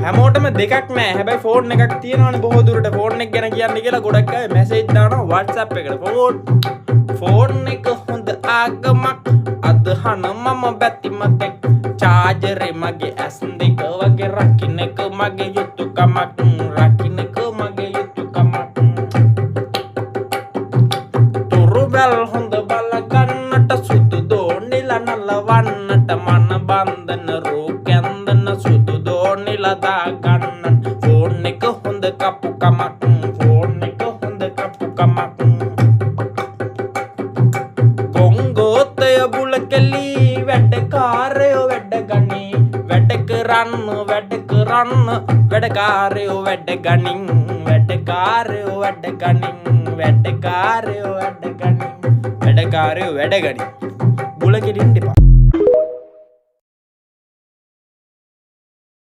හැමෝටම දෙකක් නෑ. හැබැයි ෆෝන් එකක් තියෙනවනේ බොහෝ දුරට ෆෝන් එක ගැන කියන්න කියලා ගොඩක් අය මැසේජ් දානවා WhatsApp එකට. ෆෝන් එක හොඳ ආගමක් අදහන මම බැතිමතෙක්. චාර්ජරේ මගේ ඇස් දෙක වගේ රකින්න එක මගේ යුතුයකමක්. රකින්න එක මගේ යුතුයකමක්. තුරුබල් හොඳ බල ගන්නට සුදු දෝනිල නලවන්නට මන බන්ධන රෝකැන්දන සුදු දෝනිල දා ගන්නට ෆෝන් එක හොඳ කපුකමක්. ෆෝන් එක හොඳ කපුකමක්. ගොංගෝතය බුල කෙලි වැඩකාරයෝ වැඩ ගනී. වැඩ කරන්න වැඩ කරන්න වැඩකාරයෝ වැඩ ගනින්. වැඩකාරයෝ වැඩ ගනින්. වැඩකාරයෝ වැඩ ගනින්. වැඩකාරයෝ වැඩ ගනින්. බුල කෙලින්න එපා.